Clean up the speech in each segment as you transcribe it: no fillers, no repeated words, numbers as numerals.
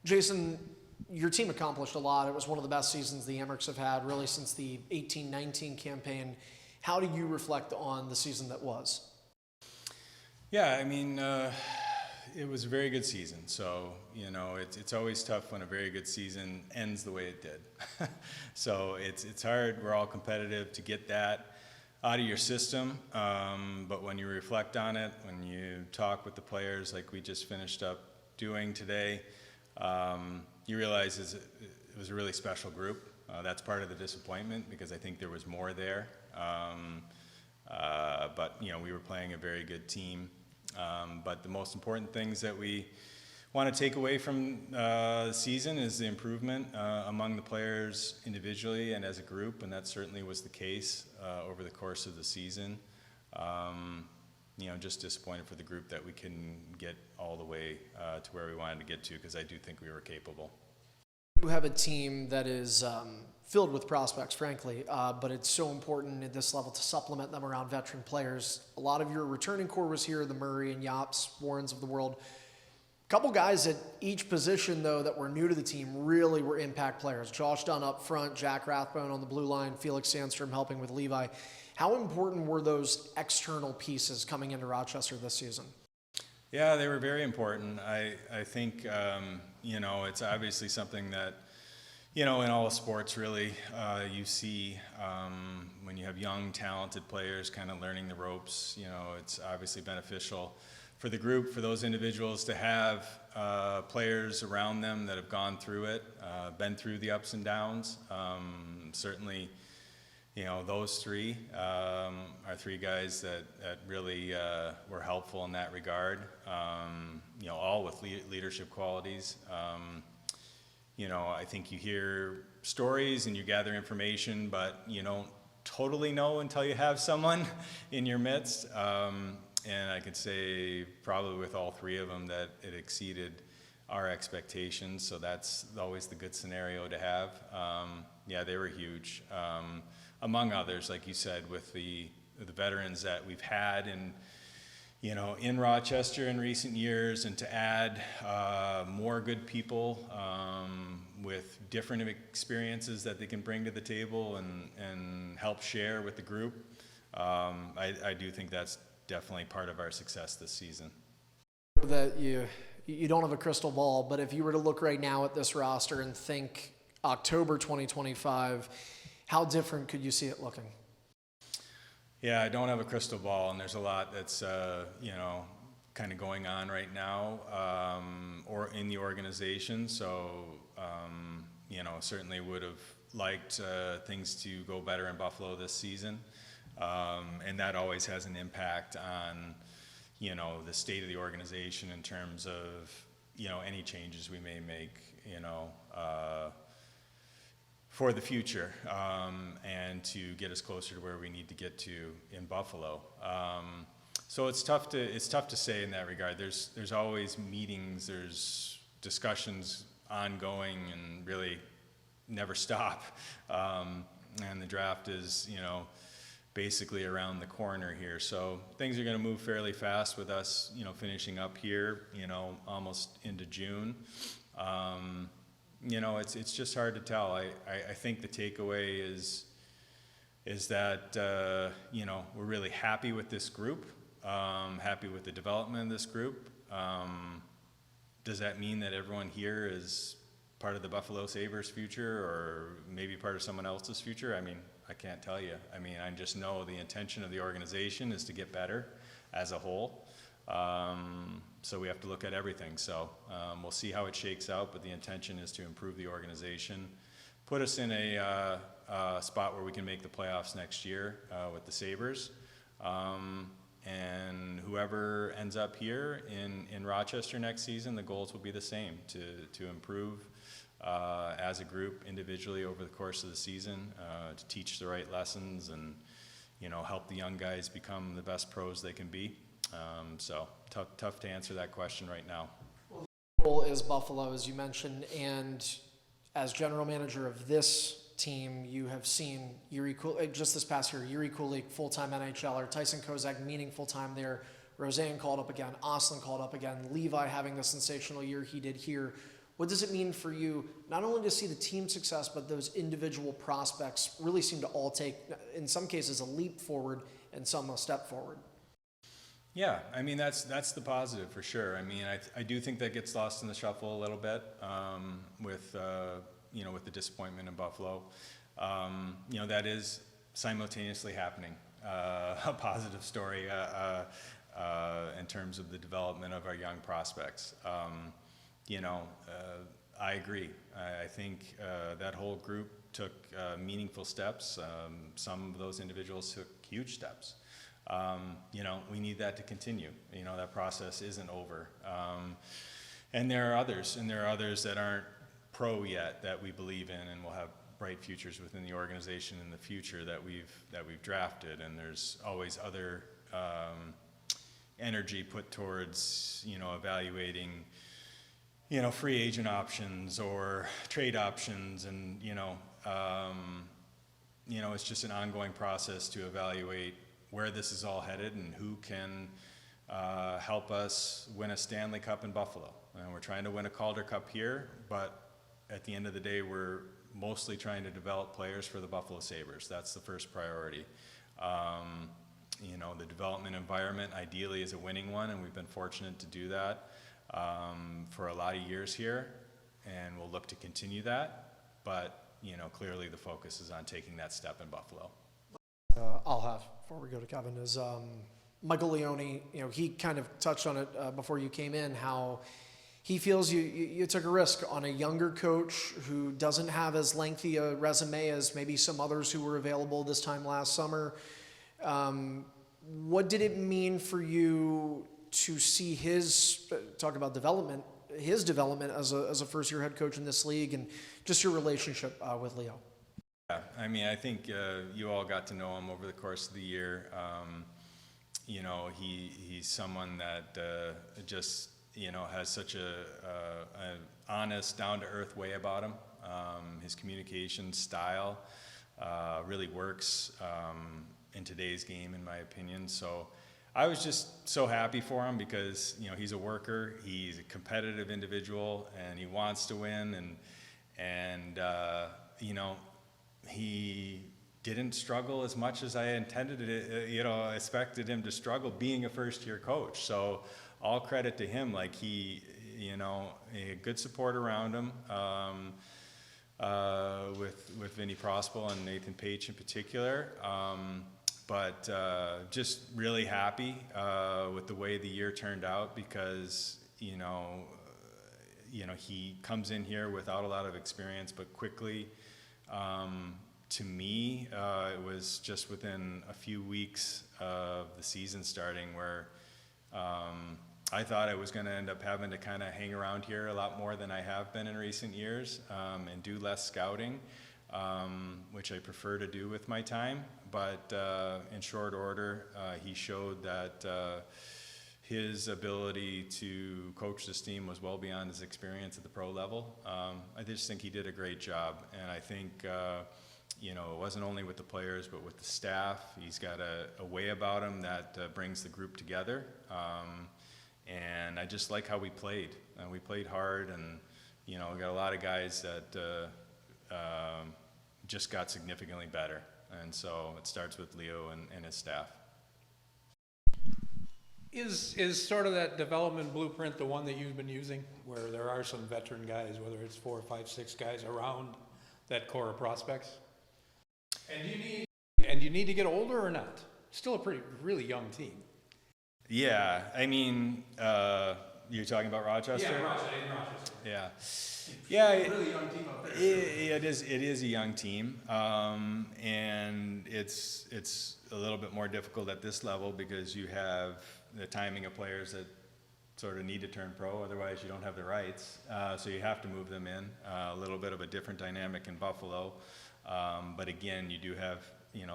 Jason, your team accomplished a lot. It was one of the best seasons the Amerks have had, really, since the 18-19 campaign. How do you reflect on the season that was? Yeah, I mean, it was a very good season. So, you know, it's always tough when a very good season ends the way it did. So it's hard. We're all competitive to get that out of your system. But when you reflect on it, when you talk with the players like we just finished up doing today, you realize it was a really special group. That's part of the disappointment because I think there was more there. But, you know, we were playing a very good team. But the most important things that we want to take away from the season is the improvement among the players individually and as a group, and that certainly was the case over the course of the season. You know, just disappointed for the group that we couldn't get all the way to where we wanted to get to, because I do think we were capable. You have a team that is filled with prospects, frankly, but it's so important at this level to supplement them around veteran players. A lot of your returning core was here, the Murray and Yops, Warrens of the world. A couple guys at each position, though, that were new to the team really were impact players. Josh Dunn up front, Jack Rathbone on the blue line, Felix Sandstrom helping with Levi. How important were those external pieces coming into Rochester this season? Yeah, they were very important. I think, you know, it's obviously something that, you know, in all sports really, you see when you have young, talented players kind of learning the ropes. You know, it's obviously beneficial for the group, for those individuals to have players around them that have gone through it, been through the ups and downs. Certainly, you know, those three are three guys that really were helpful in that regard, you know, all with leadership qualities. You know, I think you hear stories and you gather information, but you don't totally know until you have someone in your midst. And I could say probably with all three of them that it exceeded our expectations, so that's always the good scenario to have. Yeah, they were huge. Among others, like you said, with the veterans that we've had in Rochester in recent years, and to add more good people with different experiences that they can bring to the table and help share with the group, I do think that's definitely part of our success this season. That you don't have a crystal ball, but if you were to look right now at this roster and think October 2025, how different could you see it looking? Yeah, I don't have a crystal ball, and there's a lot that's you know, kind of going on right now, or in the organization. So you know, certainly would have liked things to go better in Buffalo this season, and that always has an impact on, you know, the state of the organization in terms of, you know, any changes we may make, you know, for the future, and to get us closer to where we need to get to in Buffalo. So it's tough to say in that regard. There's always meetings, there's discussions ongoing and really never stop. And the draft is, you know, basically around the corner here. So things are going to move fairly fast with us, you know, finishing up here, you know, almost into June. You know, it's just hard to tell. I think the takeaway is that, you know, we're really happy with this group, happy with the development of this group. Does that mean that everyone here is part of the Buffalo Sabres future, or maybe part of someone else's future? I mean, I can't tell you. I mean, I just know the intention of the organization is to get better as a whole. So we have to look at everything. So we'll see how it shakes out, but the intention is to improve the organization, put us in a spot where we can make the playoffs next year with the Sabres. And whoever ends up here in Rochester next season, the goals will be the same, to improve as a group individually over the course of the season, to teach the right lessons and, you know, help the young guys become the best pros they can be. So tough to answer that question right now. Well, the goal is Buffalo, as you mentioned, and as general manager of this team, you have seen just this past year, Yuri Kulik, full-time NHLer, Tyson Kozak, meaningful time there, Roseanne called up again, Oslin called up again, Levi having the sensational year he did here. What does it mean for you, not only to see the team success, but those individual prospects really seem to all take, in some cases, a leap forward and some a step forward? Yeah, I mean that's the positive for sure. I mean I do think that gets lost in the shuffle a little bit with with the disappointment in Buffalo. That is simultaneously happening. A positive story in terms of the development of our young prospects. I agree. I think that whole group took meaningful steps. Some of those individuals took huge steps. We need that to continue. That process isn't over. And there are others that aren't pro yet that we believe in and will have bright futures within the organization in the future that we've drafted. And there's always other energy put towards evaluating free agent options or trade options, and it's just an ongoing process to evaluate where this is all headed and who can help us win a Stanley Cup in Buffalo. And we're trying to win a Calder Cup here, but at the end of the day, we're mostly trying to develop players for the Buffalo Sabres. That's the first priority. The development environment ideally is a winning one, and we've been fortunate to do that for a lot of years here, and we'll look to continue that. But clearly the focus is on taking that step in Buffalo. I'll have, before we go to Kevin, is Michael Leone. He kind of touched on it before you came in, how he feels you took a risk on a younger coach who doesn't have as lengthy a resume as maybe some others who were available this time last summer. What did it mean for you to see his development as a first-year head coach in this league, and just your relationship with Leo? Yeah, I mean, I think you all got to know him over the course of the year. He's someone that just has such an honest, down-to-earth way about him. His communication style really works in today's game, in my opinion. So I was just so happy for him because he's a worker, he's a competitive individual, and he wants to win, and he didn't struggle as much as I intended it, expected him to struggle being a first-year coach. So all credit to him. Like he, a good support around him with Vinny Prospel and Nathan Page in particular. But just really happy with the way the year turned out because, he comes in here without a lot of experience, but quickly. To me, it was just within a few weeks of the season starting where I thought I was going to end up having to kind of hang around here a lot more than I have been in recent years and do less scouting, which I prefer to do with my time. But in short order, he showed that his ability to coach this team was well beyond his experience at the pro level. I just think he did a great job, and I think it wasn't only with the players but with the staff. He's got a way about him that brings the group together, and I just like how we played. We played hard, and we got a lot of guys that just got significantly better, and so it starts with Leo and his staff. Is sort of that development blueprint the one that you've been using, where there are some veteran guys, whether it's 4, 5, 6 guys around that core of prospects? And do you need to get older or not? Still a really young team. Yeah, I mean, you're talking about Rochester? Yeah, Rochester. Yeah. It's a really young team up there. It is a young team, and it's a little bit more difficult at this level because you have the timing of players that sort of need to turn pro, otherwise you don't have the rights. So you have to move them in. A little bit of a different dynamic in Buffalo, but again, you do have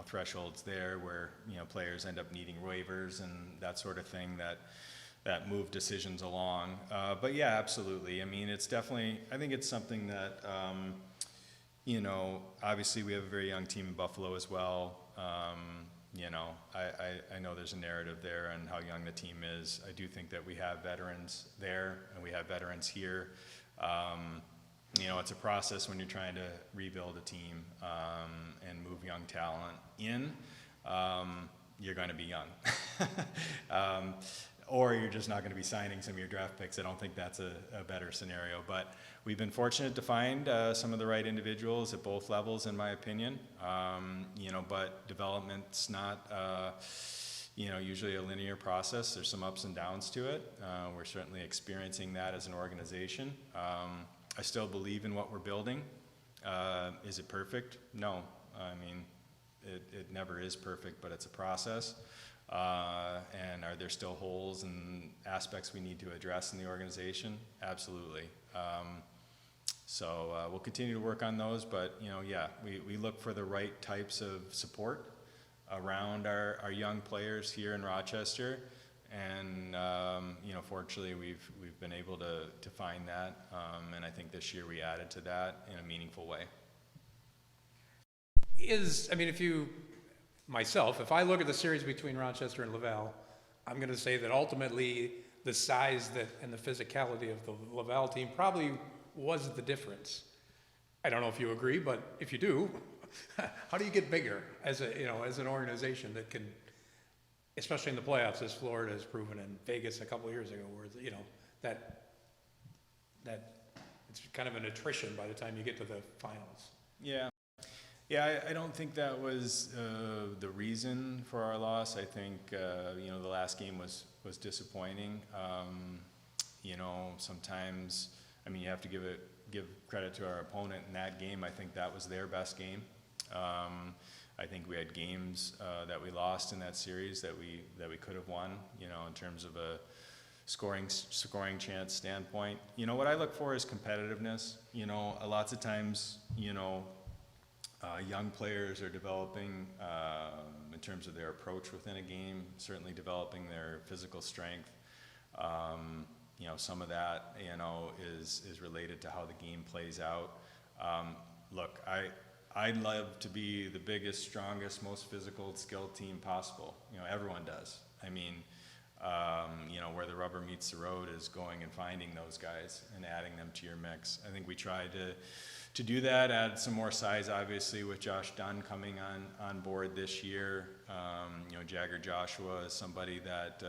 thresholds there where players end up needing waivers and that sort of thing that move decisions along. But yeah, absolutely. I mean, it's definitely, I think it's something that obviously we have a very young team in Buffalo as well. I know there's a narrative there on how young the team is. I do think that we have veterans there and we have veterans here. You know, it's a process when you're trying to rebuild a team and move young talent in. You're going to be young. Or you're just not going to be signing some of your draft picks. I don't think that's a better scenario. But we've been fortunate to find some of the right individuals at both levels, in my opinion. You know, but development's not, you know, usually a linear process. There's some ups and downs to it. We're certainly experiencing that as an organization. I still believe in what we're building. Is it perfect? No. I mean, it never is perfect, but it's a process. And are there still holes and aspects we need to address in the organization? Absolutely. So we'll continue to work on those, but you know, yeah, we look for the right types of support around our young players here in Rochester, and you know, fortunately we've been able to find that, and I think this year we added to that in a meaningful way. I mean, if I look at the series between Rochester and Laval, I'm going to say that ultimately the size and the physicality of the Laval team probably was the difference. I don't know if you agree, but if you do, how do you get bigger as an organization that can, especially in the playoffs, as Florida has proven, in Vegas a couple of years ago, where you know that it's kind of an attrition by the time you get to the finals. Yeah. Yeah, I don't think that was the reason for our loss. I think you know, the last game was disappointing. You know, sometimes, I mean, you have to give credit to our opponent in that game. I think that was their best game. I think we had games that we lost in that series that we could have won. You know, in terms of a scoring chance standpoint. You know, what I look for is competitiveness. You know, lots of times, you know, young players are developing in terms of their approach within a game, certainly developing their physical strength. You know, some of that, you know, is related to how the game plays out. Look, I'd love to be the biggest, strongest, most physical, skilled team possible. You know, everyone does. I mean, you know, where the rubber meets the road is going and finding those guys and adding them to your mix. I think we tried to do that, add some more size, obviously, with Josh Dunn coming on board this year. You know, Jagger Joshua is somebody that,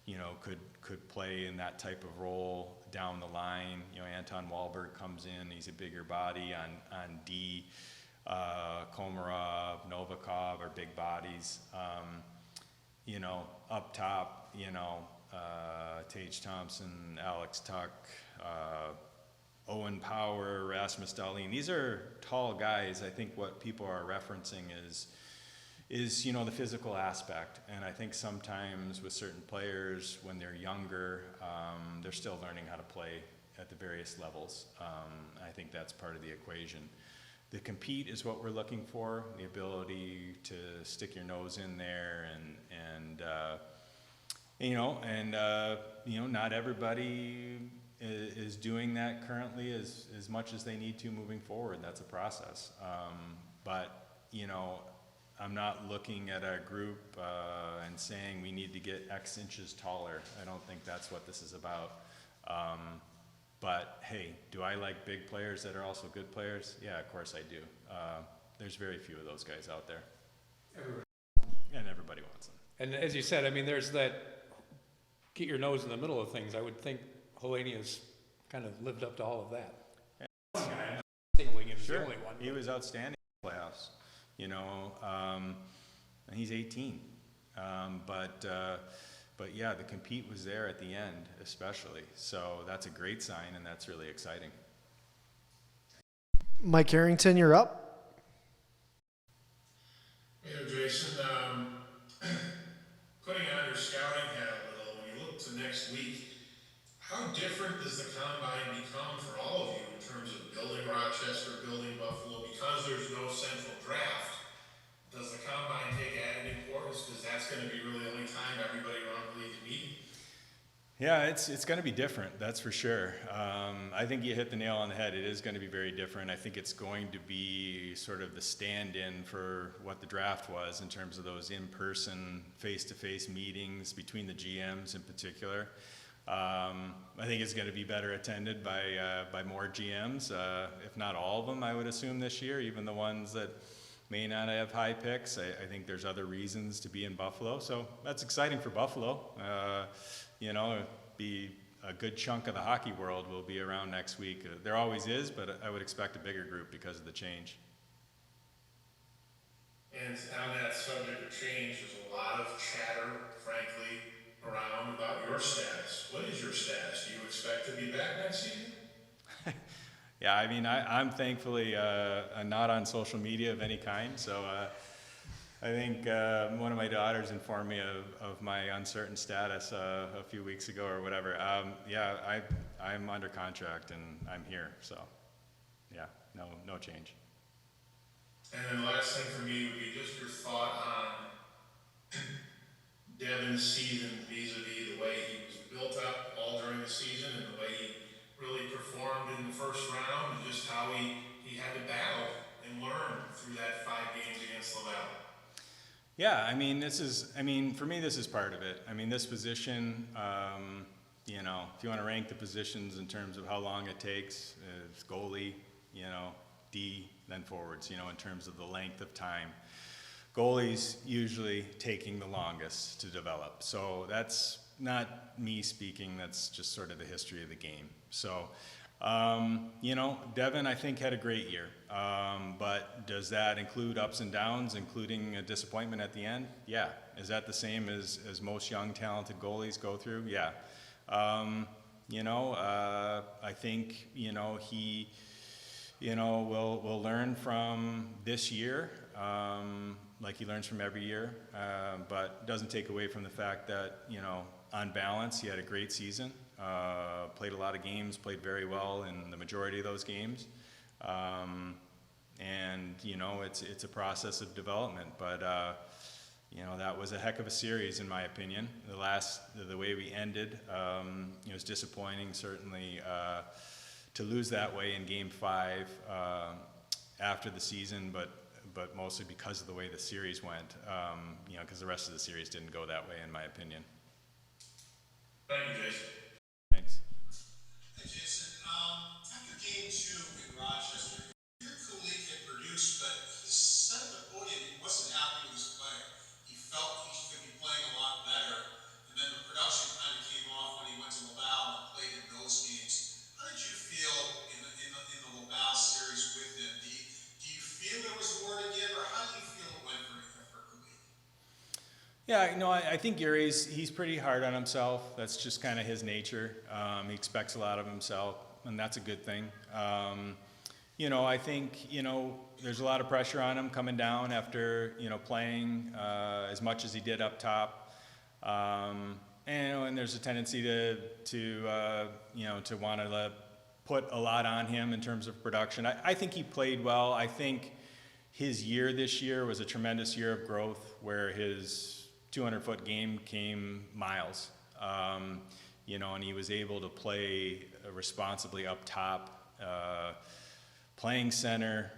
you know, could play in that type of role down the line. You know, Anton Wahlberg comes in, he's a bigger body on D. Komarov, Novikov are big bodies. You know, up top, you know, Tage Thompson, Alex Tuck, Owen Power, Rasmus Dahlin. These are tall guys. I think what people are referencing is you know, the physical aspect. And I think sometimes with certain players, when they're younger, they're still learning how to play at the various levels. I think that's part of the equation. The compete is what we're looking for, the ability to stick your nose in there and you know, not everybody is doing that currently as much as they need to moving forward. That's a process. But, you know, I'm not looking at our group and saying we need to get X inches taller. I don't think that's what this is about. But hey, do I like big players that are also good players? Yeah, of course I do. There's very few of those guys out there. And everybody wants them. And as you said, I mean, there's that get your nose in the middle of things. I would think Helenius kind of lived up to all of that. Sure, he was outstanding in the playoffs. You know, and he's 18. But yeah, the compete was there at the end, especially. So that's a great sign, and that's really exciting. Mike Harrington, you're up. You know, Jason, putting on your scouting hat a little, when you look to next week, how different does the combine become for all of you in terms of building Rochester, building Buffalo, because there's no central draft? Does the combine take added importance, because that's going to be really the only time everybody around the league can meet? Yeah, it's going to be different, that's for sure. I think you hit the nail on the head. It is going to be very different. I think it's going to be sort of the stand-in for what the draft was in terms of those in-person, face-to-face meetings between the GMs in particular. I think it's going to be better attended by more GMs, if not all of them, I would assume this year, even the ones that may not have high picks. I think there's other reasons to be in Buffalo, so that's exciting for Buffalo. Be a good chunk of the hockey world will be around next week. There always is, but I would expect a bigger group because of the change. And on that subject of change, there's a lot of chatter, frankly, around about your status. What is your status? Do you expect to be back next season? Yeah, I mean, I'm thankfully not on social media of any kind, so I think one of my daughters informed me of my uncertain status a few weeks ago or whatever. I'm under contract and I'm here, so yeah, no change. And then the last thing for me would be just your thought on Devin's season vis-a-vis the way he was built up all during the season and the way he really performed in the first round, and just how he had to battle and learn through that 5 games against Laval. Yeah, I mean, for me, this is part of it. I mean, this position, if you want to rank the positions in terms of how long it takes, it's goalie, D, then forwards, in terms of the length of time. Goalie's usually taking the longest to develop. So that's not me speaking, that's just sort of the history of the game. So, Devin, I think, had a great year. But does that include ups and downs, including a disappointment at the end? Yeah. Is that the same as most young, talented goalies go through? Yeah. I think, he, will learn from this year, like he learns from every year, but doesn't take away from the fact that, on balance, he had a great season, played a lot of games, played very well in the majority of those games. It's a process of development, but that was a heck of a series in my opinion. The way we ended, it was disappointing certainly to lose that way in Game 5 after the season, but mostly because of the way the series went, because the rest of the series didn't go that way in my opinion. Thank you, Jason. Thanks. Hey Jason, after game 2 in Rochester, your colleague had produced, but he said at the podium he wasn't happy with his play. He felt he should be playing a lot better, and then the production kind of came off when he went to Laval and played in those games. How did you feel in the Laval series with him? Do you feel there was more to give, or how do you feel it went for colleague? Yeah, I think he's pretty hard on himself. That's just kind of his nature. He expects a lot of himself, and that's a good thing. I think, there's a lot of pressure on him coming down after, playing as much as he did up top. And there's a tendency to want to put a lot on him in terms of production. I think he played well. I think his year this year was a tremendous year of growth where his 200-foot game came miles, and he was able to play responsibly up top, playing center,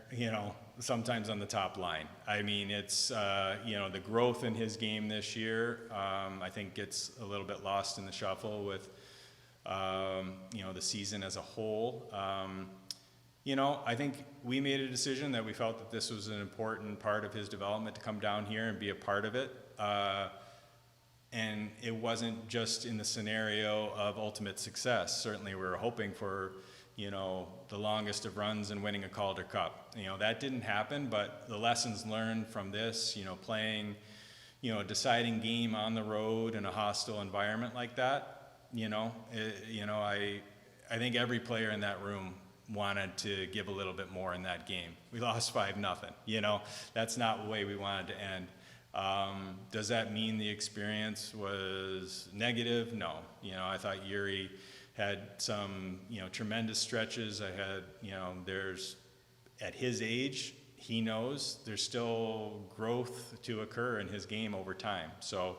sometimes on the top line. I mean, it's, the growth in his game this year, I think gets a little bit lost in the shuffle with, the season as a whole. I think we made a decision that we felt that this was an important part of his development to come down here and be a part of it. And it wasn't just in the scenario of ultimate success. Certainly we were hoping for, the longest of runs and winning a Calder Cup. That didn't happen, but the lessons learned from this, playing, a deciding game on the road in a hostile environment like that, I think every player in that room wanted to give a little bit more in that game. We lost 5-0, that's not the way we wanted to end. Does that mean the experience was negative? No. I thought Yuri had some, tremendous stretches. At his age, he knows there's still growth to occur in his game over time. So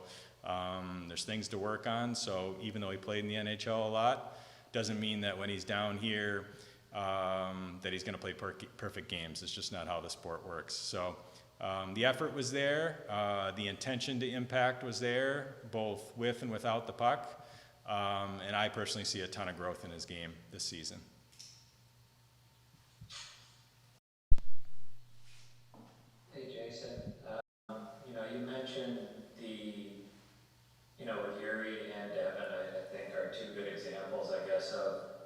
there's things to work on. So even though he played in the NHL a lot, doesn't mean that when he's down here that he's going to play perfect games. It's just not how the sport works. So the effort was there. The intention to impact was there, both with and without the puck. And I personally see a ton of growth in his game this season. Hey Jason, you mentioned with Yuri and Devin, I think are two good examples, I guess, of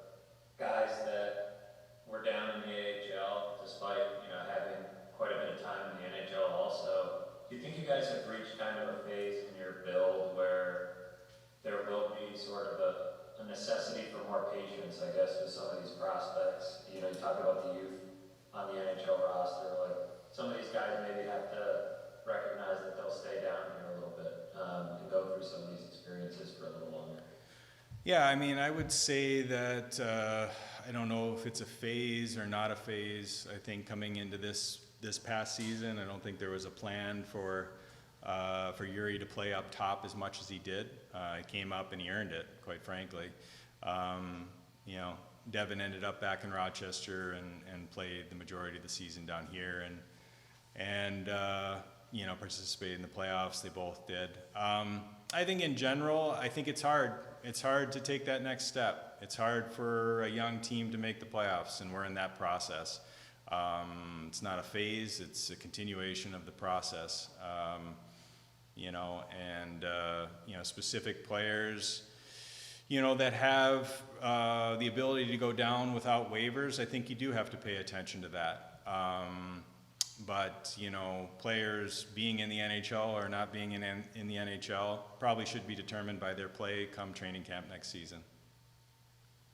guys that were down in the AHL despite, having quite a bit of time in the NHL also. Do you think you guys have reached kind of a phase in your build where there will be sort of a necessity for more patience, I guess, with some of these prospects? You talk about the youth on the NHL roster, like some of these guys maybe have to recognize that they'll stay down here a little bit and go through some of these experiences for a little longer. Yeah, I mean, I would say that I don't know if it's a phase or not a phase. I think coming into this past season, I don't think there was a plan for Yuri to play up top as much as he did. He came up and he earned it, quite frankly. Devin ended up back in Rochester and played the majority of the season down here and participated in the playoffs. They both did. I think in general, I think it's hard. It's hard to take that next step. It's hard for a young team to make the playoffs, and we're in that process. It's not a phase, it's a continuation of the process. Specific players, that have the ability to go down without waivers, I think you do have to pay attention to that. But players being in the NHL or not being in the NHL probably should be determined by their play come training camp next season.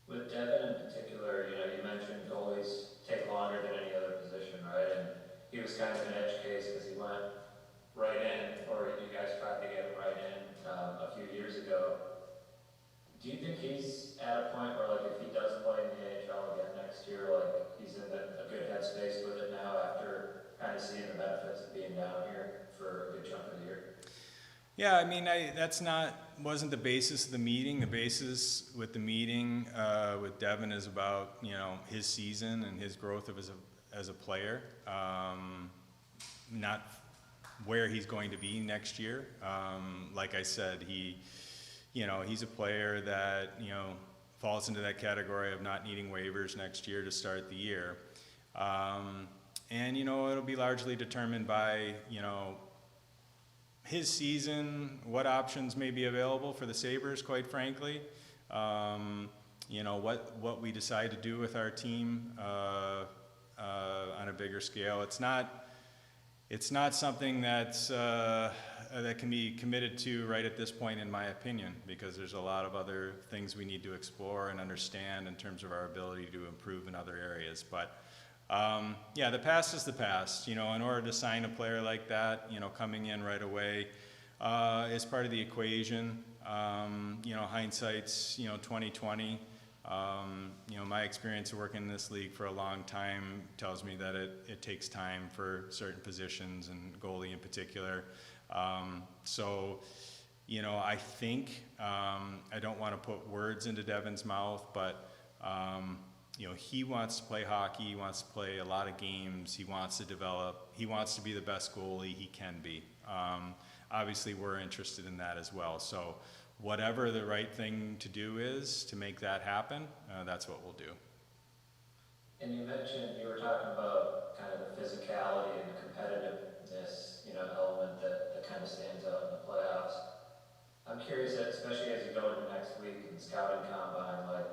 With Devin in particular, you mentioned goalies take longer than any other position, right? And he was kind of an edge case because he went right in, or you guys tried to get him right in a few years ago. Do you think he's at a point where, like, if he does play in the AHL again next year, like, he's in a good headspace with it now after kind of seeing the benefits of being down here for a good chunk of the year? Yeah, I mean, wasn't the basis of the meeting. The basis with the meeting with Devin is about, his season and his growth as a player, not where he's going to be next year. Like I said, he's a player that, falls into that category of not needing waivers next year to start the year. And it'll be largely determined by, his season, what options may be available for the Sabres, quite frankly. What we decide to do with our team on a bigger scale. It's not something that's that can be committed to right at this point, in my opinion, because there's a lot of other things we need to explore and understand in terms of our ability to improve in other areas. But the past is the past. In order to sign a player like that, coming in right away is part of the equation. Hindsight's 2020. My experience of working in this league for a long time tells me that it takes time for certain positions, and goalie in particular. I think I don't want to put words into Devin's mouth, but he wants to play hockey. He wants to play a lot of games. He wants to develop. He wants to be the best goalie he can be. Obviously, we're interested in that as well. So whatever the right thing to do is to make that happen, that's what we'll do. And you were talking about kind of the physicality and the competitiveness, element that kind of stands out in the playoffs. I'm curious, especially as you go into next week and scouting combine, like,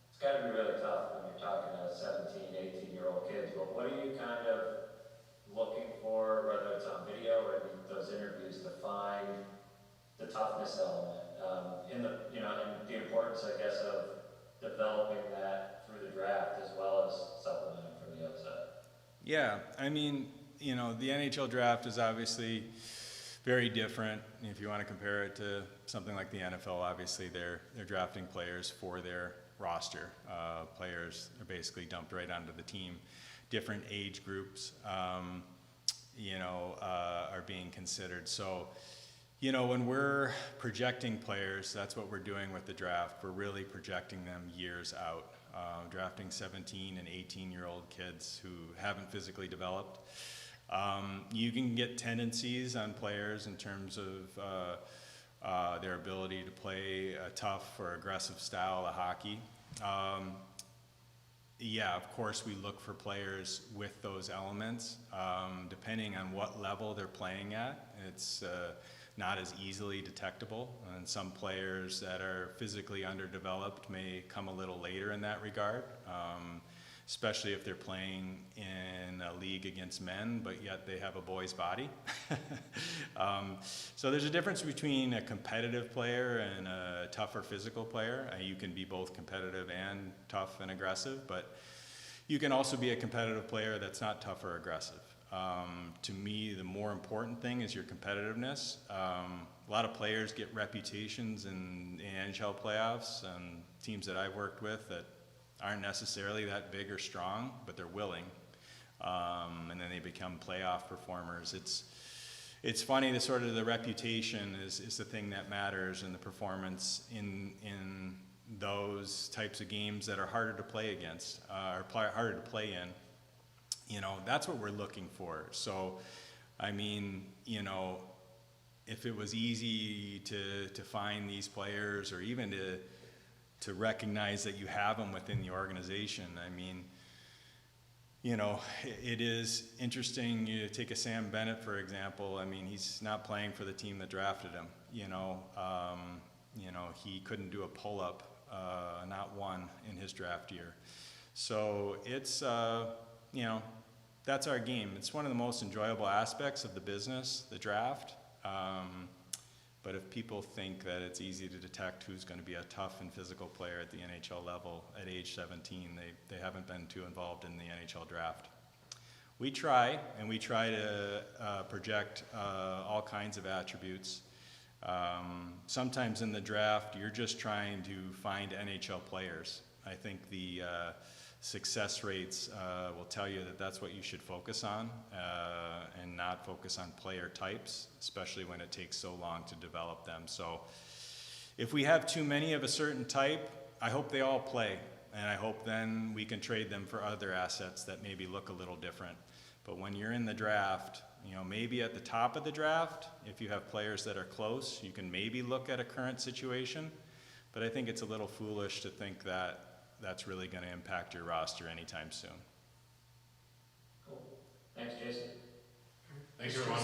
it's got to be really tough when you're talking to 17, 18-year-old kids, but what are you kind of looking for, whether it's on video or in those interviews, to find the toughness element, and the importance, I guess, of developing that through the draft as well as supplementing from the outside? Yeah, I mean, the NHL draft is obviously very different. If you want to compare it to something like the NFL, obviously they're drafting players for their roster. Players are basically dumped right onto the team. Different age groups, are being considered. So, when we're projecting players, that's what we're doing with the draft. We're really projecting them years out. Drafting 17 and 18-year-old kids who haven't physically developed. You can get tendencies on players in terms of their ability to play a tough or aggressive style of hockey. Yeah, of course, we look for players with those elements. Depending on what level they're playing at, it's not as easily detectable. And some players that are physically underdeveloped may come a little later in that regard, especially if they're playing in a league against men, but yet they have a boy's body. So there's a difference between a competitive player and a tougher physical player. You can be both competitive and tough and aggressive, but you can also be a competitive player that's not tough or aggressive. To me, the more important thing is your competitiveness. A lot of players get reputations in NHL playoffs and teams that I've worked with that aren't necessarily that big or strong, but they're willing. And then they become playoff performers. It's funny, the sort of the reputation is the thing that matters, and the performance in those types of games that are harder to play against, or harder to play in. You know, that's what we're looking for. So, I mean, you know, if it was easy to find these players, or even to recognize that you have them within the organization, I mean, you know, it is interesting. You take a Sam Bennett, for example. I mean, he's not playing for the team that drafted him. You know, he couldn't do a pull-up, not one, in his draft year. So it's, you know, that's our game. It's one of the most enjoyable aspects of the business, the draft. But if people think that it's easy to detect who's going to be a tough and physical player at the NHL level at age 17, they haven't been too involved in the NHL draft. We try, and we try to project all kinds of attributes. Sometimes in the draft, you're just trying to find NHL players. I think the success rates will tell you that that's what you should focus on, and not focus on player types, especially when it takes so long to develop them. So if we have too many of a certain type, I hope they all play, and I hope then we can trade them for other assets that maybe look a little different. But when you're in the draft, you know, maybe at the top of the draft, if you have players that are close, you can maybe look at a current situation. But I think it's a little foolish to think that that's really going to impact your roster anytime soon. Cool. Thanks, Jason. Thanks, everyone.